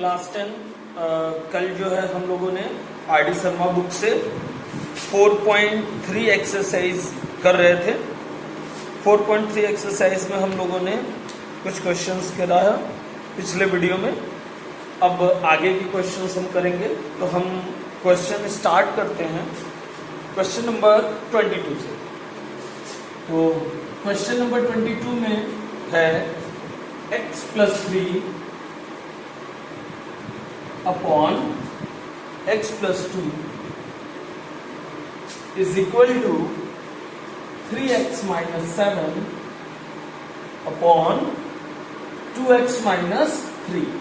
Class 10 कल जो है हम लोगों ने आर डी शर्मा बुक से 4.3 एक्सरसाइज कर रहे थे। 4.3 एक्सरसाइज में हम लोगों ने कुछ क्वेश्चंस कराया पिछले वीडियो में। अब आगे की क्वेश्चंस हम करेंगे, तो हम क्वेश्चन स्टार्ट करते हैं क्वेश्चन नंबर 22 से। तो क्वेश्चन नंबर 22 में है x + 3 upon x + 2 is equal to 3x - 7 upon 2x - 3।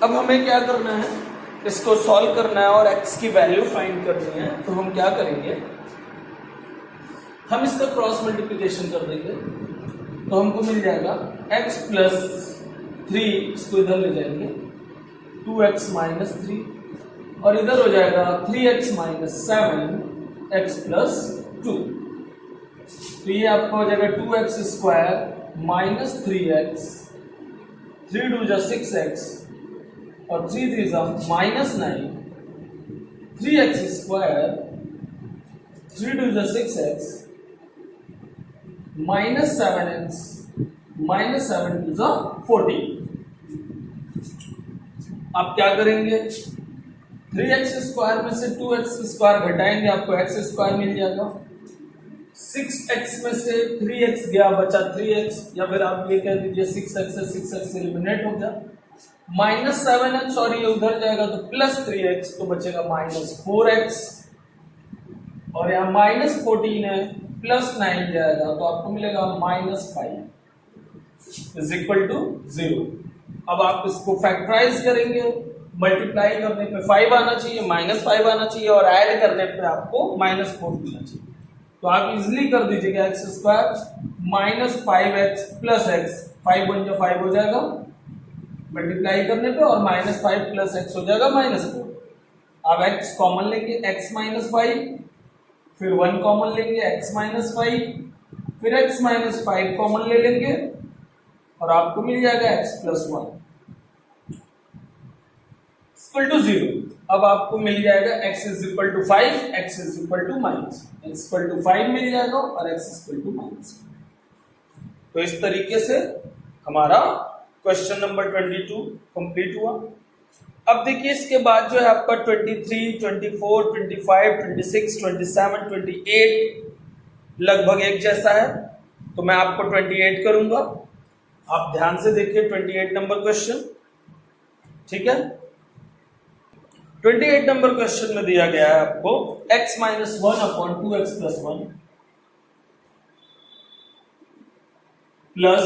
अब हमें क्या करना है, इसको सॉल्व करना है और x की वैल्यू फाइंड करनी है। तो हम क्या करेंगे, हम इसका क्रॉस मल्टीप्लिकेशन कर देंगे, तो हमको मिल जाएगा x + 3, इसको इधर ले जाएंगे 2x - 3 और इधर हो जाएगा 3x - 7 x + 2। तो ये आपका हो जाएगा 2x² - 3x, 3 × 2 = 6x और 3 × 3 = -9, 3x², 3 × 2 = 6x -7x -7 × 2 = 14। आप क्या करेंगे, 3x² में से 2x² घटाएंगे, आपको x² मिल जाएगा। 6x में से 3x गया, बचा 3x, या फिर आप ये कह दीजिए 6x से 6x एलिमिनेट हो गया। -7x और ये उधर जाएगा तो +3x, तो बचेगा -4x और यहाँ -14 है, +9 जाएगा तो आपको मिलेगा -5 इज इक्वल टू 0। अब आप इसको फैक्टराइज करेंगे, मल्टीप्लाई करने पे 5 आना चाहिए, -5 आना चाहिए और ऐड करने पे आपको -4 मिलना चाहिए। तो आप इजिली कर दीजिएगा x² -5x + x, 5 × 1 = 5 हो जाएगा मल्टीप्लाई करने पे, और -5 + x हो जाएगा -4। अब x कॉमन लेंगे, x - 5, फिर 1 कॉमन लेंगे, x - 5, फिर x - 5 कॉमन ले लेंगे और आपको मिल जाएगा x + 1 = 0। अब आपको मिल जाएगा x = 5, x = -, x = 5 मिल जाएगा और x = -। तो इस तरीके से हमारा क्वेश्चन नंबर 22 कंप्लीट हुआ। अब देखिए इसके बाद जो है आपका 23, 24, 25, 26, 27, 28 लगभग एक जैसा है, तो मैं आपको 28 करूंगा। आप ध्यान से देखिए 28 नंबर क्वेश्चन, ठीक है। 28 नंबर क्वेश्चन में दिया गया है आपको x - 1 अपॉन 2x + 1 प्लस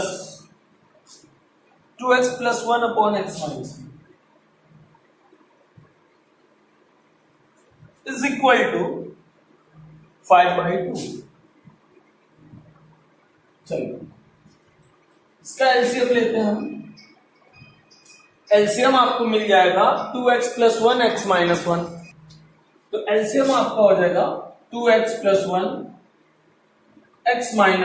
2x + 1 अपॉन x - 1 इज इक्वल टू 5/2। चलिए इसका एलसीएम लेते हैं हम। एलसीएम आपको मिल जाएगा 2x + 1 x - 1। तो एलसीएम आपका हो जाएगा 2x + 1 x - 1।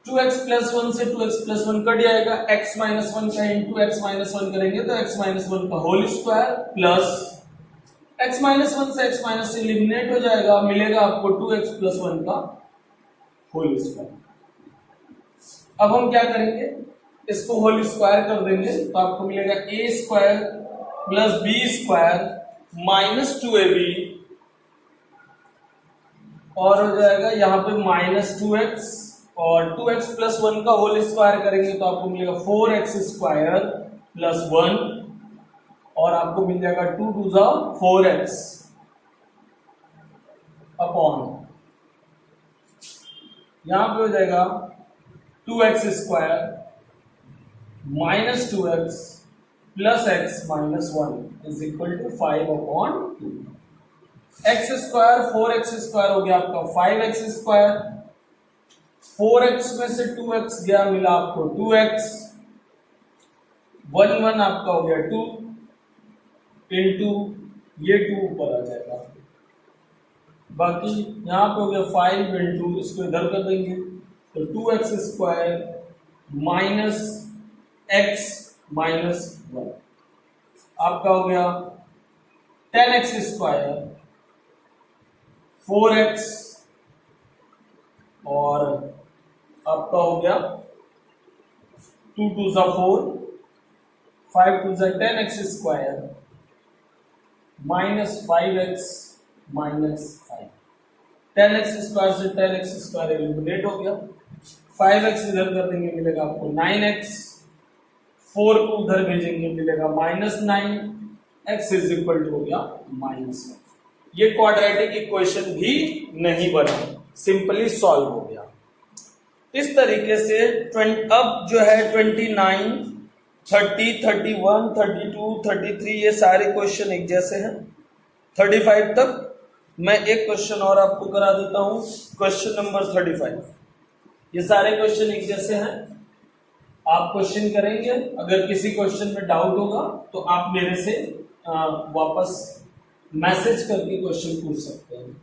2x + 1 से 2x + 1 कट जाएगा, x - 1 का इंटू x - 1 करेंगे तो x - 1 का होल स्क्वायर प्लस x - 1 से x - एलिमिनेट हो जाएगा, मिलेगा आपको 2x + 1 का होल स्क्वायर। अब हम क्या करेंगे, इसको होल स्क्वायर कर देंगे तो आपको मिलेगा a² + b² - 2ab और हो जाएगा यहाँ पे -2x, और 2x + 1 का होल स्क्वायर करेंगे तो आपको मिलेगा 4x² + 1 और आपको मिल जाएगा 2 × 2 = 4x अपॉन यहाँ पे हो जाएगा 2x² - 2x + x - 1 is equal to 5/2। x², 4x² हो गया आपका 5x², 4x में से 2x गया, मिला आपको 2x, 1 1 आपका हो गया 2 इंटू ये 2 ऊपर आ जाएगा, बाकी यहाँ पे हो गया 5 इंटू, इसको इधर कर देंगे तो 2x² minus x minus one, आपका हो गया 10x स्क्वायर 4x और आपका हो गया 2 2 ज़ा 4, 5 2 ज़ा 10x square minus 5x minus 5, 10x square से 10x स्क्वायर एलिमिनेट हो गया, 5x इधर कर देंगे मिलेगा आपको 9x, 4 को उधर भेजेंगे मिलेगा minus 9, x is equal to हो गया माइनस 1। ये क्वाड्रेटिक इक्वेशन भी नहीं बना, सिंपली सॉल्व हो गया। इस तरीके से अब जो है 29, 30, 31, 32, 33 ये सारे क्वेश्चन एक जैसे हैं। 35 तक मैं एक क्वेश्चन और आपको करा देता हूं, क्वेश्चन नंबर 35। ये सारे क्वेश्चन एक जैसे हैं, आप क्वेश्चन करेंगे, अगर किसी क्वेश्चन में डाउट होगा तो आप मेरे से वापस मैसेज करके क्वेश्चन पूछ सकते हैं,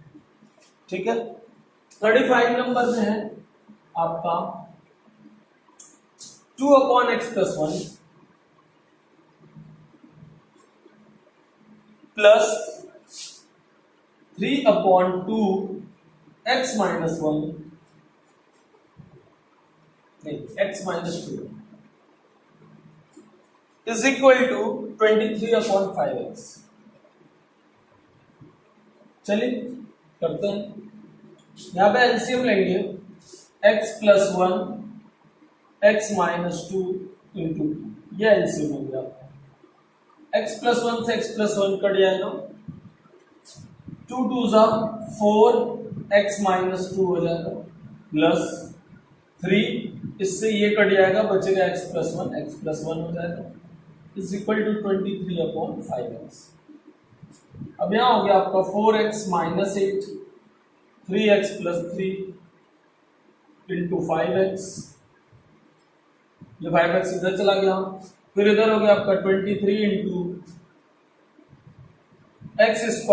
ठीक है। 35 नंबर में है आपका 2/x+1 प्लस 3/2x-1 नहीं x-2 is equal to 23/5x। चलिए करते हैं, यहां पे एलसीएम लेंगे, x+1 x-2 इंटू 2, यह एलसीएम हो गया आपका। x+1 से x+1 कट जाएगा, 2 2 ज़ा 4 x-2 हो जाएगा प्लस 3, इससे ये कट जाएगा, बचेगा x+1 हो जाएगा इज इक्वल टू 23/5x। अब यहां हो गया आपका 4x-8, 3x + 3 इंटू 5x, ये 5x इधर चला गया, फिर इधर हो गया आपका 23 इंटू x²,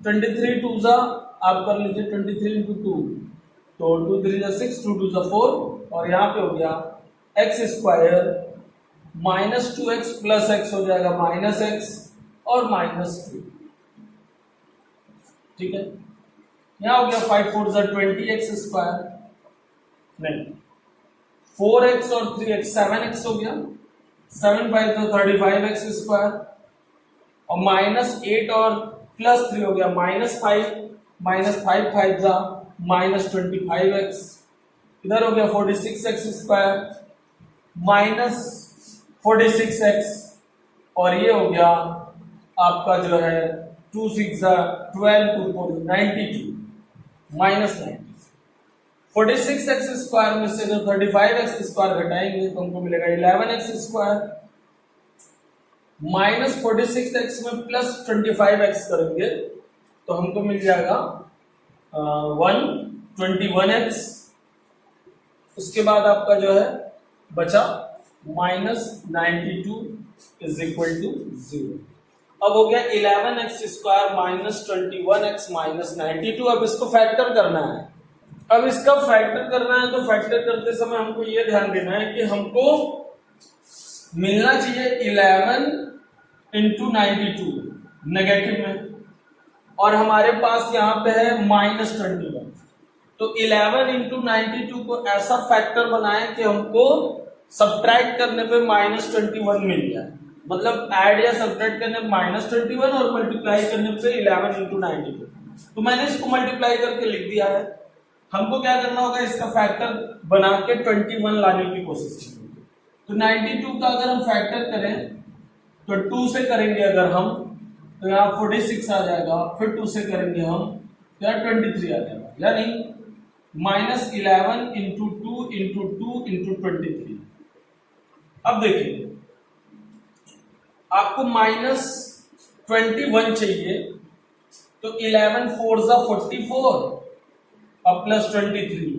23 2 ज़ा आप कर लीजिए 23 इंटू 2, तो 2 3 ज़ा 6, 2 2 ज़ा 4, और यहाँ पे हो गया x² minus 2x plus x हो जाएगा माइनस x और -2, ठीक है। यहाँ हो गया 5 4 ज़ा 20x², नहीं 4x और 3x 7x हो गया, 7 5 तो 35x² और -8 और +3 हो गया -5, -5 5 ज़ा -25x, इधर हो गया 46x² -46x, और ये हो गया आपका जो है 2 6 ज़ा 12, 2 4 92 -90। 46x² में से जो 35x² घटाएंगे तो हमको मिलेगा 11x², -46x में +25x करेंगे तो हमको मिल जाएगा 121x। उसके बाद आपका जो है बचा -92 इज इक्वल टू 0। अब हो गया 11x² -21x -92। अब इसको फैक्टर करना है, अब इसका फैक्टर करना है तो फैक्टर करते समय हमको ये ध्यान देना है कि हमको मिलना चाहिए 11 इंटू 92 नेगेटिव में, और हमारे पास यहाँ पे है -21, तो 11 इंटू 92 को ऐसा फैक्टर बनाए कि हमको सब्ट्रैक्ट करने पे -21 मिल जाए, मतलब ऐड या सब्ट्रैक्ट करने पे -21 और मल्टीप्लाई करने पे 11 इंटू 92। तो मैंने इसको मल्टीप्लाई करके लिख दिया है। हमको क्या करना होगा, इसका फैक्टर बना के 21 लाने की कोशिश करेंगे। तो 92 का अगर हम फैक्टर करें तो 2 से करेंगे अगर हम, तो यहाँ 46 आ जाएगा, फिर 2 से करेंगे हम तो यहाँ 23 आ जाएगा, यानी -11 इंटू 2 इंटू 2 इंटू 23। अब देखिए आपको -21 चाहिए, तो 11 4 ज़ा 44 और +23,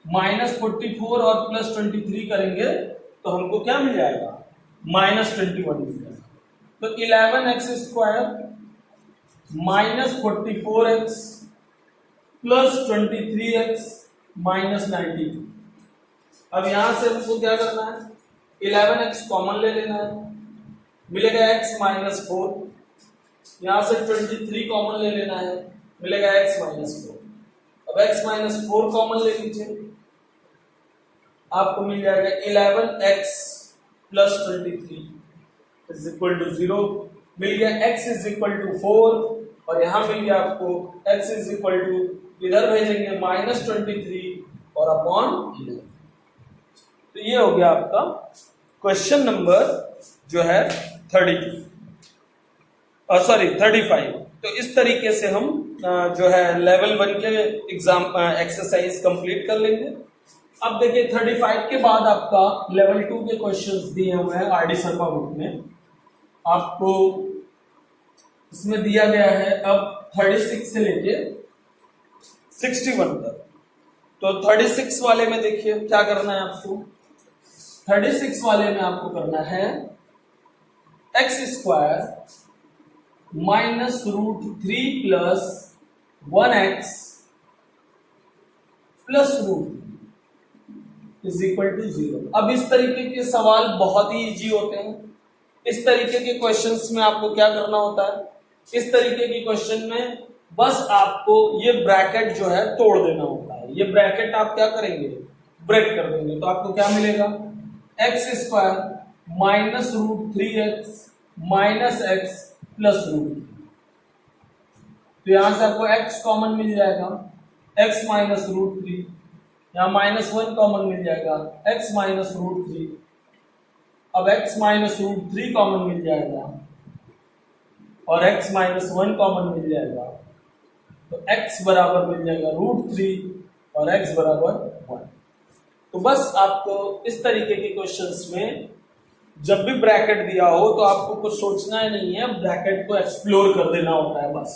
-44 और +23 करेंगे तो हमको क्या मिल जाएगा, -21 मिल जाएगा। तो 11x² -44x +23x -92, अब यहां से हमको क्या करना है, 11x कॉमन ले लेना है, मिलेगा x माइनस 4। यहां से 23 कॉमन ले लेना है, मिलेगा x माइनस 4। अब x माइनस 4 कॉमन ले लीजिए, आपको मिल जाएगा 11x plus 23 is equal to 0। मिल गया x इज इक्वल टू 4 और यहां मिल गया आपको x इज इक्वल टू, इधर भेजेंगे माइनस 23 और अपॉन 11। तो ये हो गया आपका क्वेश्चन नंबर जो है 35। तो इस तरीके से हम जो है लेवल 1 के एग्जाम एक्सरसाइज कंप्लीट कर लेंगे। अब देखिए 35 के बाद आपका लेवल 2 के क्वेश्चंस दिए हुए हैं आरडी शर्मा बुक में। आपको इसमें दिया गया है अब 36 से लेके 61 तक। तो 36 वाले में देखिए क्या करना है आपको, 36 वाले में आपको करना है x square minus root 3 plus 1x plus root is equal to 0। अब इस तरीके के सवाल बहुत ही इजी होते हैं। इस तरीके के क्वेश्चंस में आपको क्या करना होता है, इस तरीके के क्वेश्चन में बस आपको ये ब्रैकेट जो है तोड़ देना होता है। ये ब्रैकेट आप क्या करेंगे, ब्रेक कर देंगे, तो आपको क्या मिलेगा, x square minus root 3x minus x plus root. तो यहां से आपको x कॉमन मिल जाएगा, x माइनस रूट 3, यहां माइनस 1 कॉमन मिल जाएगा, x माइनस रूट 3। अब x माइनस रूट 3 कॉमन मिल जाएगा और x माइनस 1 कॉमन मिल जाएगा, तो x बराबर मिल जाएगा रूट 3 और x बराबर 1। तो बस आपको इस तरीके के क्वेश्चंस में जब भी ब्रैकेट दिया हो तो आपको कुछ सोचना ही नहीं है, ब्रैकेट को एक्सप्लोर कर देना होता है बस।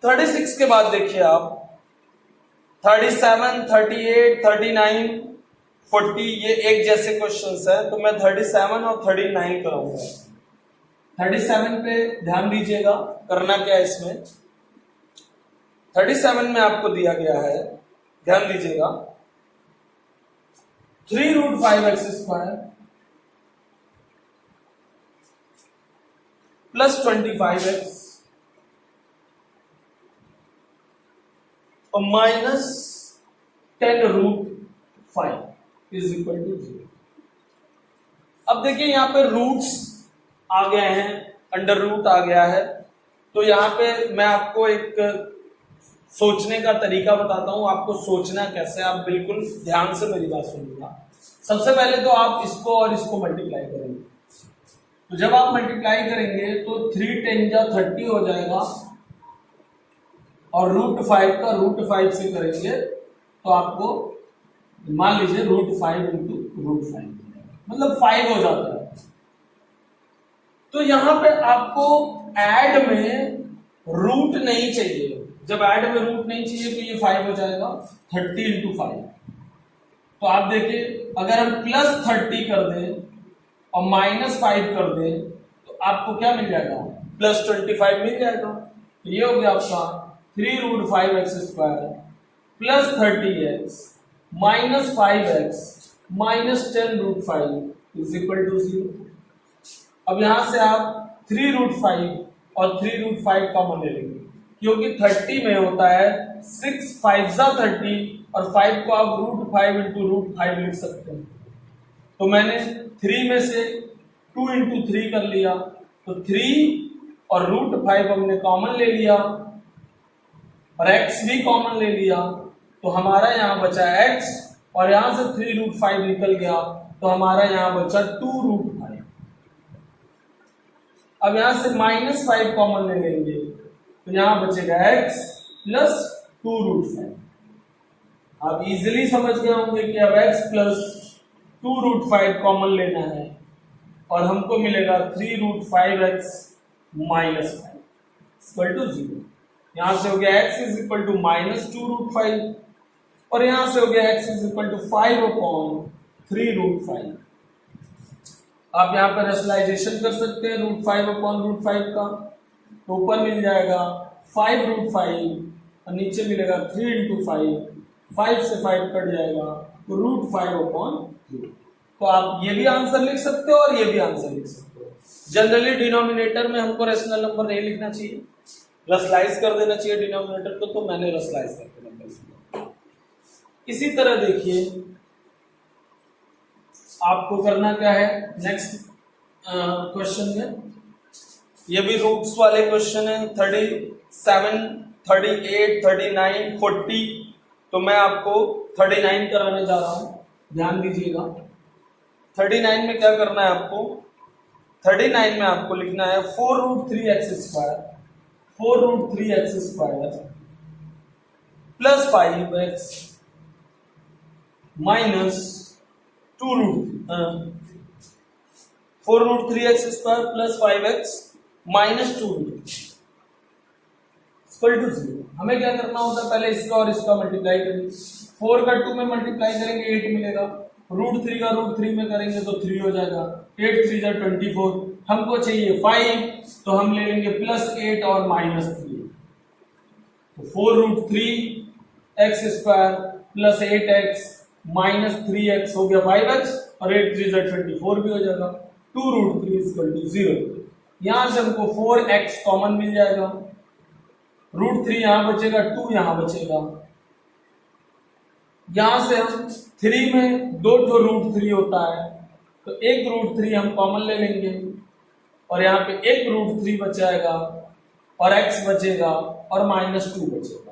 36 के बाद देखिए आप 37, 38, 39, 40 ये एक जैसे क्वेश्चंस है, तो मैं 37 और 39 कराऊंगा। 37 पे ध्यान दीजिएगा, करना क्या है इसमें। 37 में आपको दिया गया है, ध्यान दीजिएगा, 3 root 5x square plus 25x और minus 10 root 5 is equal to 0। अब देखिए यहां पे रूट्स आ गए हैं, अंडर रूट आ गया है, तो यहां पे मैं आपको एक सोचने का तरीका बताता हूं, आपको सोचना कैसे, आप बिल्कुल ध्यान से मेरी बात सुनिएगा। सबसे पहले तो आप इसको और इसको मल्टीप्लाई करेंगे, तो जब आप मल्टीप्लाई करेंगे तो 3 10 जा 30 हो जाएगा और रूट 5 का रूट 5 से करेंगे तो आपको मान लीजिए रूट 5 इंटू रूट 5 मतलब 5 हो जाता है। तो यहां पे आपको ऐड में रूट नहीं चाहिए, जब ऐड में रूट नहीं चाहिए तो ये 5 हो जाएगा 30 इंटू 5। तो आप देखिए अगर हम प्लस 30 कर दें और माइनस 5 कर दें तो आपको क्या मिल जाएगा, प्लस 25 मिल जाएगा। तो ये हो गया आपका 3 root 5x square plus 30x minus 5x minus 10 root 5 is equal to 0। अब यहां से आप 3 रूट 5 और 3 रूट 5 कॉमन ले लेंगे, क्योंकि 30 में होता है 6 5 30 और 5 को आप रूट 5 इंटू रूट 5 लिख सकते हैं। तो मैंने 3 में से 2 इंटू 3 कर लिया, तो 3 और रूट 5 हमने कॉमन ले लिया और x भी कॉमन ले लिया, तो हमारा यहां बचा x और यहां से 3 रूट 5 निकल गया, तो हमारा यहां बचा 2 रूट 5। अब यहां से माइनस 5 कॉमन ले लेंगे तो यहां बचेगा x प्लस 2 रूट 5। आप इजीली समझ गए होंगे कि अब x प्लस 2 रूट 5 कॉमन लेना है और हमको मिलेगा 3 root 5x minus 5 equal to 0। यहां से हो गया x is equal to minus 2 root 5 और यहां से हो गया x is equal to 5 upon 3 root 5। आप यहां पर रेशनलाइजेशन कर सकते हैं रूट 5 अपॉन रूट 5 का, तो ऊपर मिल जाएगा 5 रूट 5 और नीचे मिलेगा 3 इंटू 5 5 से 5 कट जाएगा तो √5/3। तो आप ये भी आंसर लिख सकते हो और ये भी आंसर लिख सकते हो। जनरली डिनोमिनेटर में हमको रेशनल नंबर नहीं लिखना चाहिए, रसलाइज कर देना चाहिए डिनोमिनेटर को, तो मैंने रसलाइज करके नंबर लिखा। इसी तरह देखिए आपको करना क्या है नेक्स्ट क्वेश्चन में, ये भी रूट्स वाले क्वेश्चन है। 37, 38, 39, 40, तो मैं आपको 39 कराने जा रहा हूं, ध्यान दीजिएगा। 39 में क्या करना है आपको, 39 में आपको लिखना है 4√3x² 4√3x² plus 5x minus 4√3x² plus 5x minus 2√3 equal to 0। हमें क्या करना होता है, पहले इसका और इसका मल्टीप्लाई करेंगे। 4 का 2 में मल्टीप्लाई करेंगे 8 मिलेगा, √3 का √3 में करेंगे तो 3 हो जाएगा, 8 3 जा 24। हमको चाहिए 5, तो हम ले लेंगे प्लस 8 और माइनस 3, तो 4√3x² plus 8x minus 3x हो गया 5x, और 8 3 जा 24 भी हो जाएगा। 2√3 इक्वल टू 0। यहां से हमको 4x कॉमन मिल जाएगा, √3 यहां बचेगा, 2 यहां बचेगा। यहां से हम 3 में 2 √3 होता है, तो एक √3 हम कॉमन ले लेंगे, और यहाँ पे एक √3 बचाएगा और x बचेगा और माइनस 2 बचेगा।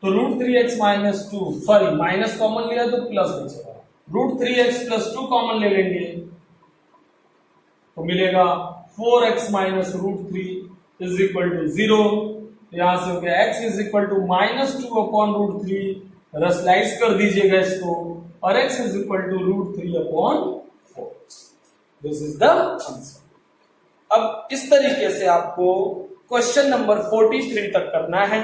तो √3x minus 2, sorry minus common लिया तो प्लस बचेगा, √3x प्लस 2 कॉमन ले लेंगे तो मिलेगा 4x minus √3 is equal to 0। यहां से हो गया x is equal to minus 2/√3, rationalise कर दीजिएगा इसको, और x is equal to √3/4। This is the answer. अब इस तरीके से आपको क्वेश्चन नंबर 43 तक करना है।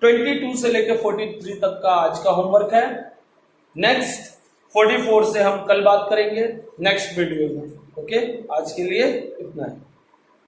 22 से लेकर 43 तक का आज का होमवर्क है। नेक्स्ट 44 से हम कल बात करेंगे नेक्स्ट वीडियो में। ओके, आज के लिए इतना है।